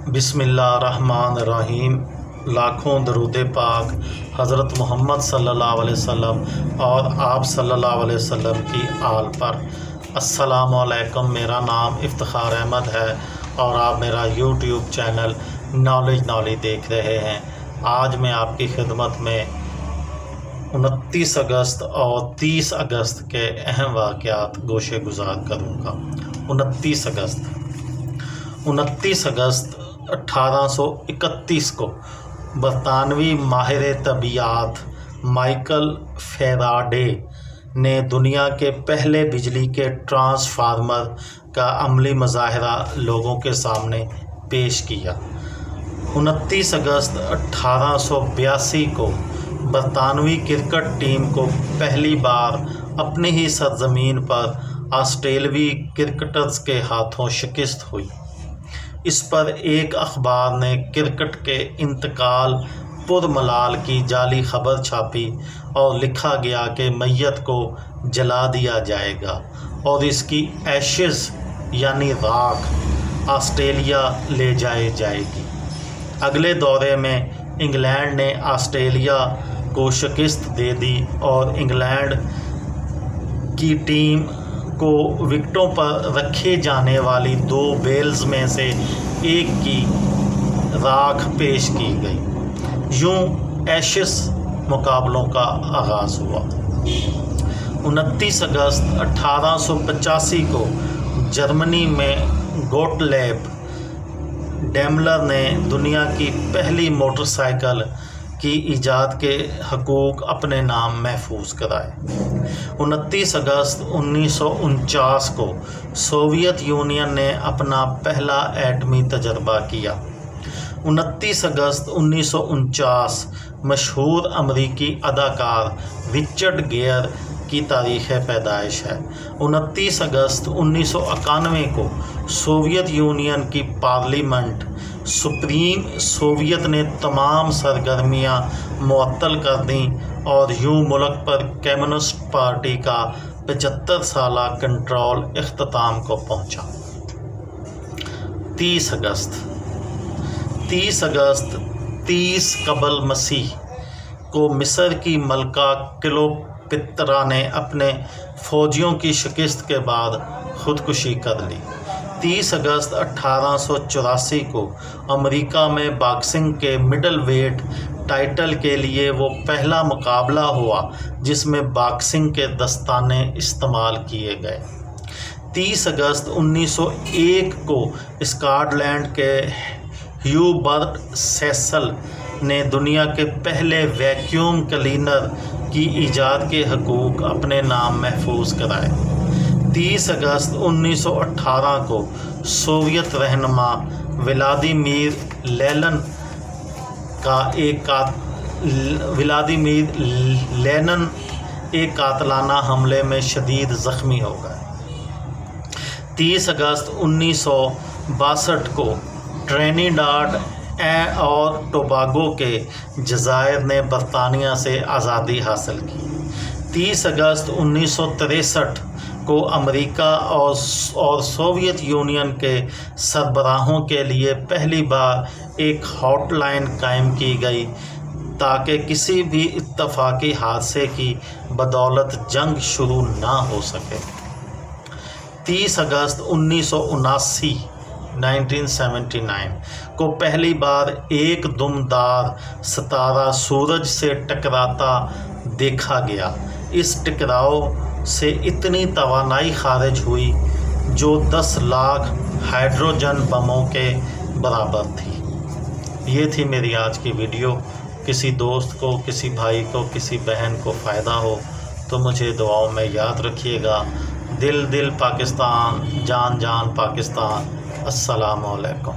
بسم اللہ الرحمن الرحیم۔ لاکھوں درود پاک حضرت محمد صلی اللہ علیہ وسلم اور آپ صلی اللہ علیہ وسلم کی آل پر۔ السلام علیکم، میرا نام افتخار احمد ہے اور آپ میرا یوٹیوب چینل نالج دیکھ رہے ہیں۔ آج میں آپ کی خدمت میں 29 اگست اور 30 اگست کے اہم واقعات گوشے گزار کروں گا۔ 29 اگست 1831 کو برطانوی ماہر طبیعیات مائیکل فیراڈے نے دنیا کے پہلے بجلی کے ٹرانسفارمر کا عملی مظاہرہ لوگوں کے سامنے پیش کیا۔ 29 اگست 1882 کو برطانوی کرکٹ ٹیم کو پہلی بار اپنی ہی سرزمین پر آسٹریلوی کرکٹرز کے ہاتھوں شکست ہوئی۔ اس پر ایک اخبار نے کرکٹ کے انتقال پرملال کی جعلی خبر چھاپی اور لکھا گیا کہ میت کو جلا دیا جائے گا اور اس کی ایشز یعنی راکھ آسٹریلیا لے جائے گی۔ اگلے دورے میں انگلینڈ نے آسٹریلیا کو شکست دے دی اور انگلینڈ کی ٹیم کو وکٹوں پر رکھے جانے والی 2 بیلز میں سے ایک کی راکھ پیش کی گئی۔ یوں ایشز مقابلوں کا آغاز ہوا۔ 29 اگست 1885 کو جرمنی میں گوٹلیب ڈیملر نے دنیا کی پہلی موٹر سائیکل کی ایجاد کے حقوق اپنے نام محفوظ کرائے۔ 29 اگست 1949 کو سوویت یونین نے اپنا پہلا ایٹمی تجربہ کیا۔ 29 اگست 1949 مشہور امریکی اداکار رچرڈ گیئر کی تاریخ پیدائش ہے۔ 29 اگست 1991 کو سوویت یونین کی پارلیمنٹ سپریم سوویت نے تمام سرگرمیاں معطل کر دیں اور یوں ملک پر کمیونسٹ پارٹی کا 75 سالہ کنٹرول اختتام کو پہنچا۔ 30 اگست 30 قبل مسیح کو مصر کی ملکہ کلیوپاترا نے اپنے فوجیوں کی شکست کے بعد خودکشی کر لی۔ 30 اگست 1884 کو امریکہ میں باکسنگ کے مڈل ویٹ ٹائٹل کے لیے وہ پہلا مقابلہ ہوا جس میں باکسنگ کے دستانے استعمال کیے گئے۔ 30 اگست 1901 کو اسکاٹ لینڈ کے ہیوبرٹ سیسل نے دنیا کے پہلے ویکیوم کلینر کی ایجاد کے حقوق اپنے نام محفوظ کرائے۔ 30 اگست 1918 کو سوویت رہنما ولادیمیر لینن ایک قاتلانہ حملے میں شدید زخمی ہو گئے۔ 30 اگست 1962 کو ٹرینیڈاڈ اور ٹوباگو کے جزائر نے برطانیہ سے آزادی حاصل کی۔ 30 اگست 1963 کو امریکہ اور سوویت یونین کے سربراہوں کے لیے پہلی بار ایک ہاٹ لائن قائم کی گئی تاکہ کسی بھی اتفاقی حادثے کی بدولت جنگ شروع نہ ہو سکے۔ 30 اگست 1979 کو پہلی بار ایک دمدار ستارہ سورج سے ٹکراتا دیکھا گیا۔ اس ٹکراؤ سے اتنی توانائی خارج ہوئی جو 10 لاکھ ہائیڈروجن بموں کے برابر تھی۔ یہ تھی میری آج کی ویڈیو۔ کسی دوست کو، کسی بھائی کو، کسی بہن کو فائدہ ہو تو مجھے دعاؤں میں یاد رکھیے گا۔ دل پاکستان، جان پاکستان۔ السلام علیکم۔